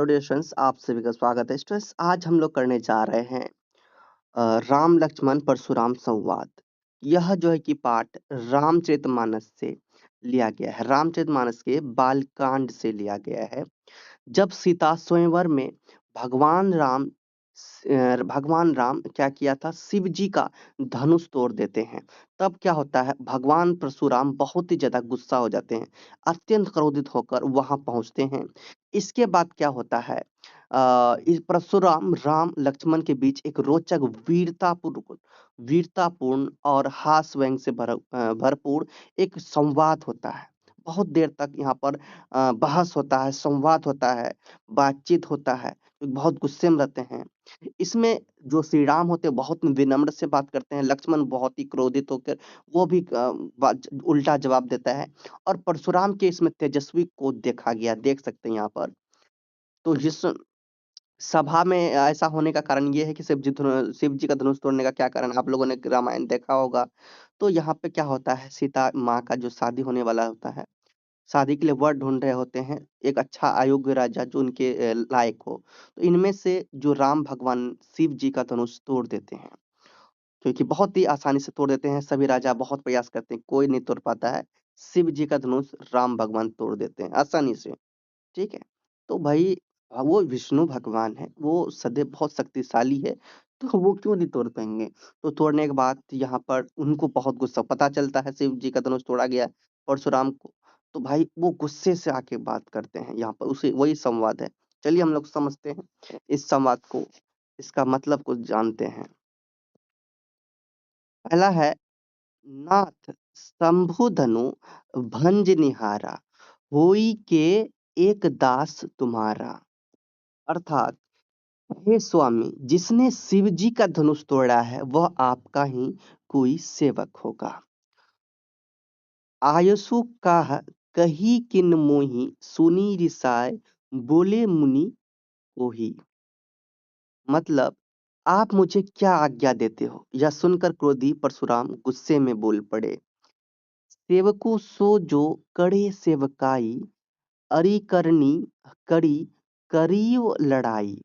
Dear students, आप सभी का स्वागत है। स्टूडेंट्स, आज हम लोग करने जा रहे हैं राम लक्ष्मण परशुराम संवाद। यह जो है कि पाठ रामचरितमानस से लिया गया है, रामचरितमानस के बालकांड से लिया गया है। जब सीता स्वयंवर में भगवान राम भगवान राम क्या किया था, शिव जी का धनुष तोड़ देते हैं। तब क्या होता है, भगवान परशुराम बहुत ही ज्यादा गुस्सा हो जाते हैं, अत्यंत क्रोधित होकर वहां पहुंचते हैं। इसके बाद क्या होता है, इस परशुराम राम लक्ष्मण के बीच एक रोचक वीरतापूर्ण और हास्य व्यंग से भरपूर एक संवाद होता है। बहुत देर तक यहाँ पर बहस होता है, संवाद होता है, बातचीत होता है। बहुत गुस्से में रहते हैं। इसमें जो श्री राम होते हैं बहुत विनम्र से बात करते हैं, लक्ष्मण बहुत ही क्रोधित होकर वो भी उल्टा जवाब देता है। और परशुराम के इसमें तेजस्वी को देखा गया, देख सकते हैं यहाँ पर। तो जिस सभा में ऐसा होने का कारण ये है कि शिव जी का धनुष तोड़ने का क्या कारण, आप लोगों ने रामायण देखा होगा। तो यहाँ पे क्या होता है, सीता माँ का जो शादी होने वाला होता है, शादी के लिए वर ढूंढ रहे होते हैं, एक अच्छा अयोग्य राजा जो उनके लायक हो। तो इनमें से जो राम भगवान शिव जी का धनुष तोड़ देते हैं, क्योंकि बहुत ही आसानी से तोड़ देते हैं। सभी राजा बहुत प्रयास करते हैं, कोई नहीं तोड़ पाता है। शिव जी का धनुष राम भगवान तोड़ देते हैं आसानी से। ठीक है। तो भाई वो विष्णु भगवान है, वो सदैव बहुत शक्तिशाली है, तो वो क्यों नहीं तोड़ पाएंगे। तो तोड़ने के बाद यहाँ पर उनको बहुत गुस्सा, पता चलता है शिव जी का धनुष तोड़ा गया परशुराम को। तो भाई वो गुस्से से आके बात करते हैं, यहाँ पर उसे वही संवाद है। चलिए हम लोग समझते हैं इस संवाद को, इसका मतलब को जानते हैं। पहला है, नाथ शंभु धनु भंज निहारा, होई के एक दास तुम्हारा। अर्थात, हे स्वामी, जिसने शिव जी का धनुष तोड़ा है वह आपका ही कोई सेवक होगा। आयसु काह कही किन मोही, सुनी रिसाय बोले मुनि कोही। मतलब, आप मुझे क्या आज्ञा देते हो। यह सुनकर क्रोधी परशुराम गुस्से में बोल पड़े। सेवकु सो जो करे सेवकाई, अरि करनी करी करीव लड़ाई।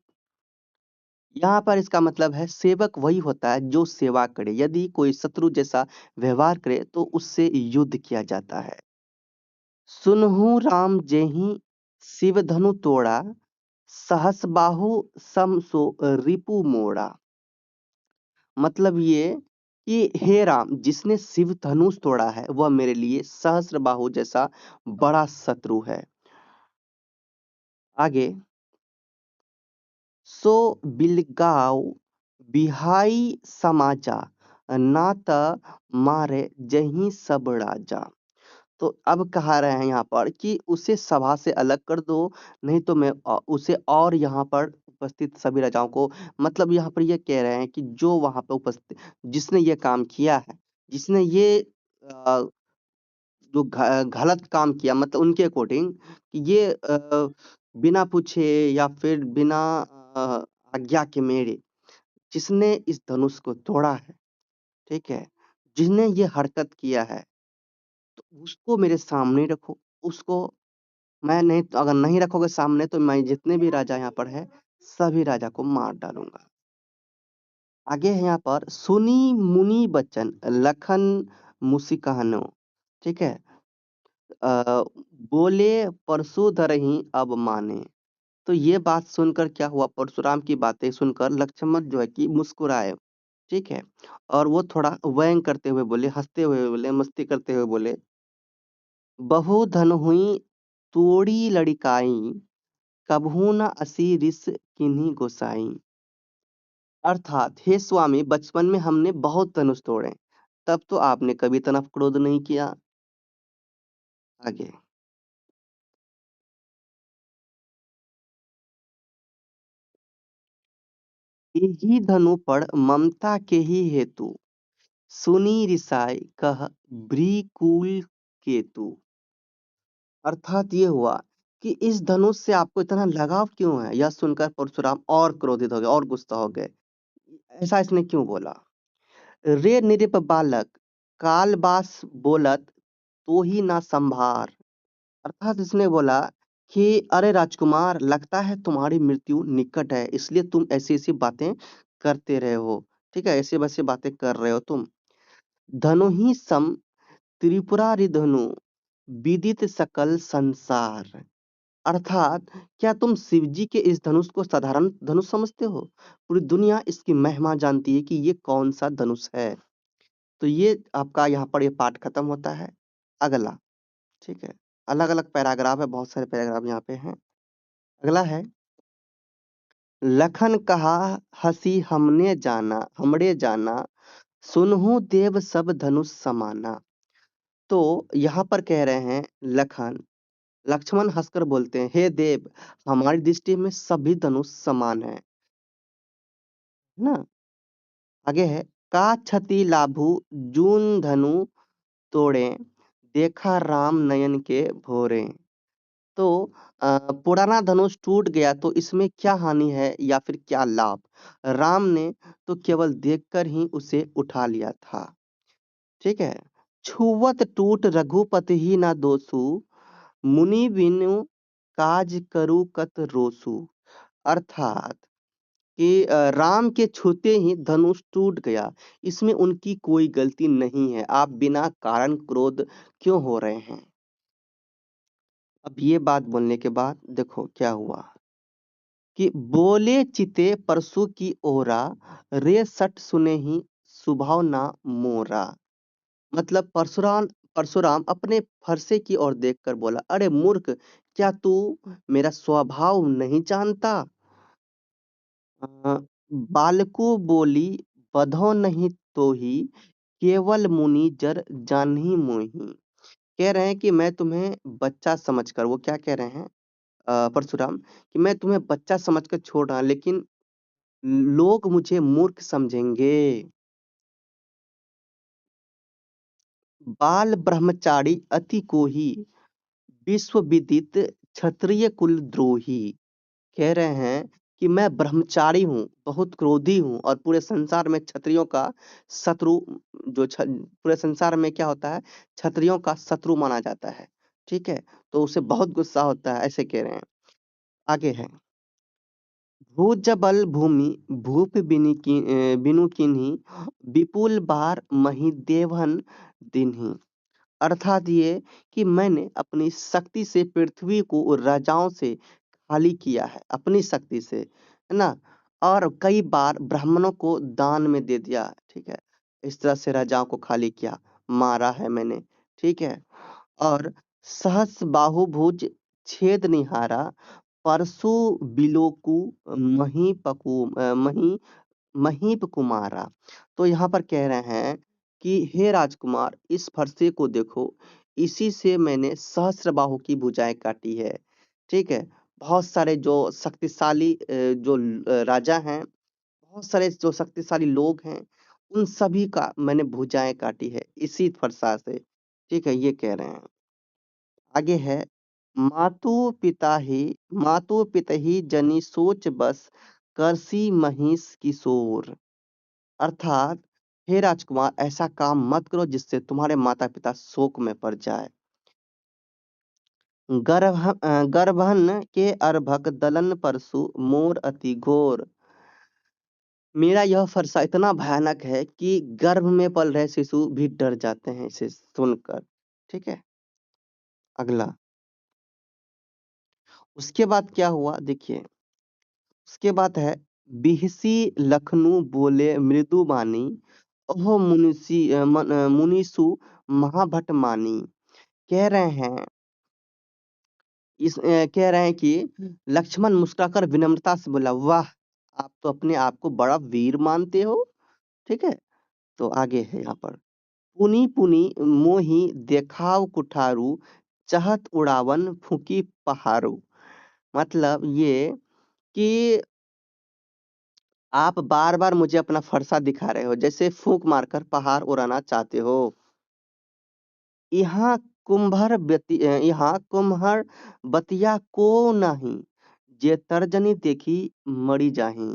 यहाँ पर इसका मतलब है, सेवक वही होता है जो सेवा करे, यदि कोई शत्रु जैसा व्यवहार करे तो उससे युद्ध किया जाता है। सुनहु राम जेहि शिव धनु तोड़ा, सहस बाहु सम सो रिपु मोड़ा। मतलब ये कि हे राम, जिसने शिव धनुष तोड़ा है वह मेरे लिए सहस्र बाहु जैसा बड़ा शत्रु है। आगे, सो बिलगाओ बिहाई समाजा, नात मारे जही सब राजा। तो अब कहा रहे हैं यहाँ पर कि उसे सभा से अलग कर दो, नहीं तो मैं उसे और यहाँ पर उपस्थित सभी राजाओं को, मतलब यहाँ पर ये कह रहे हैं कि जो वहां पर उपस्थित, जिसने ये काम किया है, जिसने ये जो गलत काम किया, मतलब उनके अकॉर्डिंग कि ये बिना पूछे या फिर बिना अ, आज्ञा के मेरे, जिसने इस धनुष को तोड़ा है, ठीक है, जिसने ये हरकत किया है, तो उसको मेरे सामने रखो। उसको मैं नहीं, तो अगर नहीं रखोगे सामने तो मैं जितने भी राजा यहाँ पर है सभी राजा को मार डालूंगा। आगे है यहाँ पर, सुनी मुनि बचन लखन मुसिकहनो। ठीक है। अ, बोले परसु धरहि अब माने। तो ये बात सुनकर क्या हुआ, परशुराम की बातें सुनकर लक्ष्मण जो है कि मुस्कुराए। ठीक है। और वो थोड़ा व्यंग करते हुए बोले, हंसते हुए बोले, मस्ती करते हुए बोले, बहु धन हुई तोड़ी लड़िकाई, कबहू न असी रिस किन्हीं गोसाई। अर्थात, हे स्वामी, बचपन में हमने बहुत धनुष तोड़े, तब तो आपने कभी तनफ क्रोध नहीं किया। आगे, यही धनु पर ममता के ही हेतु, सुनी रिसाई कह भ्रीकुल केतु। अर्थात ये हुआ कि इस धनुष से आपको इतना लगाव क्यों है। यह सुनकर परशुराम और क्रोधित हो गए और गुस्सा हो गए। ऐसा इसने क्यों बोला। रे निरप बालक, कालबास बोलत तो ही ना संभार। अर्थात इसने बोला कि अरे राजकुमार, लगता है तुम्हारी मृत्यु निकट है, इसलिए तुम ऐसी-ऐसी बातें करते रहे हो। ठीक है? ऐसे-वैसे बातें कर रहे हो तुम। धनु ही सम त्रिपुरारि धनु, विदित सकल संसार। अर्थात क्या तुम शिव जी के इस धनुष को साधारण धनुष समझते हो? पूरी दुनिया इसकी महिमा जानती है कि ये कौन-सा धनुष है। तो ये आपका यहाँ पर ये पाठ खत्म होता है। अगला, ठीक है? अलग-अलग पैराग्राफ है, बहुत सारे पैराग्राफ यहाँ पे हैं। अगला है, लखन कहा हँसी हमरे जाना, सुनहु देव सब धनुष समाना। तो यहाँ पर कह रहे हैं लखन, लक्ष्मण हंसकर बोलते हैं, हे देव, हमारी दृष्टि में सभी धनुष समान है ना? आगे है, का छति लाभु जून धनु तोड़े, देखा राम नयन के भोरे। तो पुराना धनुष टूट गया तो इसमें क्या हानि है या फिर क्या लाभ? राम ने तो केवल देखकर ही उसे उठा लिया था। ठीक है? छुवत टूट रघुपति ही ना दोसु, मुनि बिनु काज करू कत रोसु। अर्थात कि राम के छूते ही धनुष टूट गया, इसमें उनकी कोई गलती नहीं है। आप बिना कारण क्रोध क्यों हो रहे हैं? अब ये बात बोलने के बाद देखो क्या हुआ कि बोले चिते परसु की ओरा, रे सट सुने ही सुभाव ना मोरा। मतलब परशुराम परशुराम अपने फरसे की ओर देखकर बोला, अरे मूर्ख, क्या तू मेरा स्वभाव नहीं जानता? बालको बोली, बधो नहीं तो ही, केवल मुनि जर जानही मोही। कह रहे हैं कि मैं तुम्हें बच्चा समझकर, वो क्या कह रहे हैं परशुराम, कि मैं तुम्हें बच्चा समझकर छोड़ रहा, लेकिन लोग मुझे मूर्ख समझेंगे। बाल ब्रह्मचारी अति कोही, विश्व विदित क्षत्रिय कुल द्रोही। कह रहे हैं कि मैं ब्रह्मचारी हूँ, बहुत क्रोधी हूँ और पूरे संसार में क्षत्रियों का शत्रु, पूरे संसार में क्या होता है, क्षत्रियों का शत्रु माना जाता है। ठीक है? तो उसे बहुत गुस्सा होता है, ऐसे कह रहे हैं। आगे है, भूजबल भूमि भूप बिनु किन्ही, विपुल बार मही देवहन दिन्ही। अर्थात ये कि मैंने अपनी शक्ति से पृथ्वी को राजाओं से खाली किया है, अपनी शक्ति से, है ना? और कई बार ब्राह्मणों को दान में दे दिया, ठीक है? इस तरह से राजाओं को खाली किया, मारा है मैंने, ठीक है? और सहस बाहुभुज छेद निहारा, परसु बिलोकु महीप कुमारा। तो यहाँ पर कह रहे हैं कि हे राजकुमार, इस फरसे को देखो, इसी से मैंने सहस्त्रबाहु की भुजाएं काटी है। ठीक है? बहुत सारे जो शक्तिशाली राजा हैं, बहुत सारे जो शक्तिशाली लोग हैं, उन सभी का मैंने भुजाएं काटी है इसी फरसा से। ठीक है? ये कह रहे हैं। आगे है, मातु पिता ही मातु पितहि जनि सोच बस, करसी महिष किशोर। अर्थात हे राजकुमार, ऐसा काम मत करो जिससे तुम्हारे माता पिता शोक में पड़ जाए। गर्भन के अर्भक दलन परसु, मोर अति घोर। मेरा यह फरसा इतना भयानक है कि गर्भ में पल रहे शिशु भी डर जाते हैं इसे सुनकर। ठीक है? अगला, उसके बाद क्या हुआ देखिए। उसके बाद है, बिहसी लखनऊ बोले मृदु बानी, ओह मुनिसु महाभट मानी। कह रहे हैं कह रहे हैं कि लक्ष्मण मुस्कुराकर विनम्रता से बोला, वाह, आप तो अपने आप को बड़ा वीर मानते हो। ठीक है? तो आगे है यहाँ पर, पुनी पुनी मोही देखाव कुठारू, चहत उड़ावन फूकी पहाड़ू। मतलब ये कि आप बार-बार मुझे अपना फरसा दिखा रहे हो, जैसे फूंक मारकर पहाड़ उड़ाना चाहते हो। यहाँ कुम्हर बतिया को नहीं, जे तर्जनी देखी मरी जाही।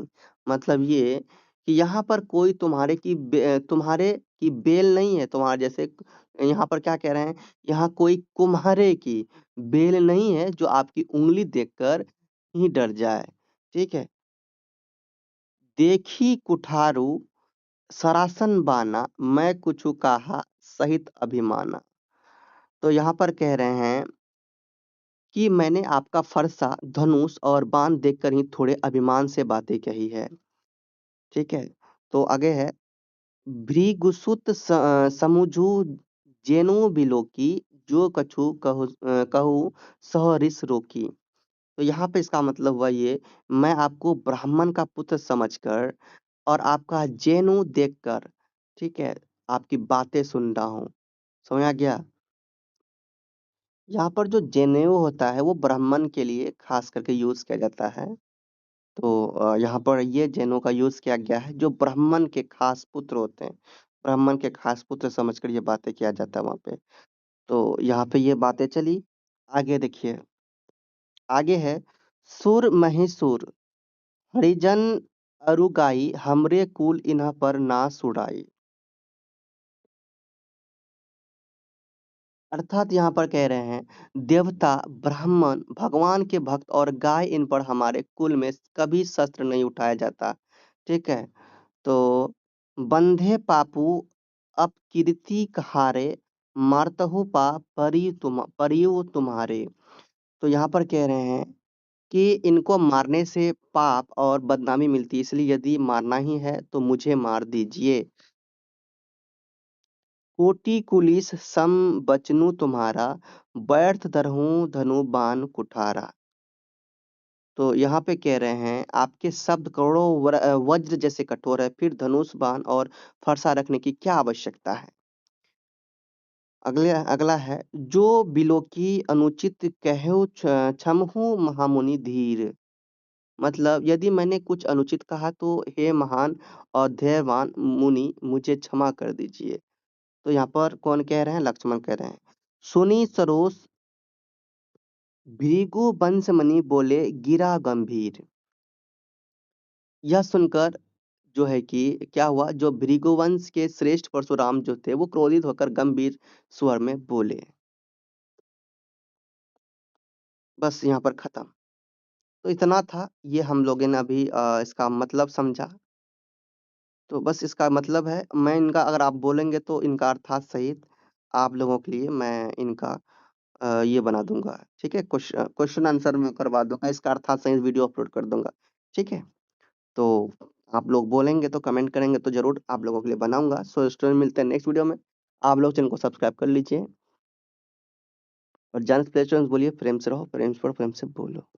मतलब ये कि यहाँ पर कोई तुम्हारे की बेल नहीं है, तुम्हारे जैसे यहाँ पर क्या कह रहे हैं, यहाँ कोई कुम्हारे की बेल नहीं है जो आपकी उँगली देखकर ही डर जाए, ठीक है? देखी कुठारू सरासन बाना, मैं कुछु कहा सहित अभिमाना। तो यहाँ पर कह रहे हैं कि मैंने आपका फरसा, धनुष और बाण देखकर ही थोड़े अभिमान से बातें कही है, ठीक है? तो आगे है भृगुसुत समूझू जेनु बिलोकी, जो कछु कहूँ सह रिस रोकी। तो यहाँ पे इसका मतलब हुआ ये, मैं आपको ब्राह्मण का पुत्र समझकर और आपका जेनु देखकर, ठीक है, आपकी बातें सुन रहा हूँ। समझ आ गया? यहाँ पर जो जनेऊ होता है वो ब्राह्मण के लिए खास करके यूज किया जाता है। तो यहाँ पर ये जनेऊ का यूज किया गया है जो ब्राह्मण के खास पुत्र होते हैं। ब्राह्मण के खास पुत्र समझकर ये बातें किया जाता है वहाँ पे। तो यहाँ पे ये बातें चली। आगे देखिए, आगे है सुर महिसुर हरिजन अरुगाई, हमरे कुल इन्ह पर नाश उड़ाई। अर्थात यहाँ पर कह रहे हैं देवता, ब्राह्मण, भगवान के भक्त और गाय इन पर हमारे कुल में कभी शस्त्र नहीं उठाया जाता। ठीक है? तो बंधे पापू अपकीर्ति कहारे, मारतहु पा परियु तुम्हारे। तो यहाँ पर कह रहे हैं कि इनको मारने से पाप और बदनामी मिलती है, इसलिए यदि मारना ही है तो मुझे मार दीजिए। कोटि कुलिस सम बचनु तुम्हारा, व्यर्थ धरहूं धनु बाण कुठारा। तो यहाँ पे कह रहे हैं आपके शब्द करोड़ों वज्र जैसे कठोर है, फिर धनुष बाण और फरसा रखने की क्या आवश्यकता है? अगले अगला है जो बिलो की अनुचित कहो क्षमहु महामुनि धीर। मतलब यदि मैंने कुछ अनुचित कहा तो हे महान और धैर्यवान मुनि मुझे क्षमा कर दीजिए। तो यहाँ पर कौन कह रहे हैं? लक्ष्मण कह रहे हैं। सुनी सरोस भृगु वंशमणि बोले गिरा गंभीर। यह सुनकर जो है कि क्या हुआ, जो भृगुवंश के श्रेष्ठ परशुराम जो थे वो क्रोधित होकर गंभीर स्वर में बोले। बस यहाँ पर खत्म। तो इतना था, ये हम लोगों ने अभी इसका मतलब समझा। तो बस इसका मतलब है, मैं इनका अगर आप बोलेंगे तो इनका अर्थात सहित आप लोगों के लिए मैं इनका ये बना दूंगा, ठीक है? क्वेश्चन आंसर में करवा दूंगा, इसका अर्थात सहित वीडियो अपलोड कर दूंगा, ठीक है? तो आप लोग बोलेंगे तो कमेंट करेंगे तो जरूर आप लोगों के लिए बनाऊंगा। सो स्टूडेंट, मिलते हैं नेक्स्ट वीडियो में। आप लोग चैनल को सब्सक्राइब कर लीजिए और जान प्ले स्टोर बोलिए, प्रेम से रहो, प्रेम से पढ़ो, प्रेम से बोलो।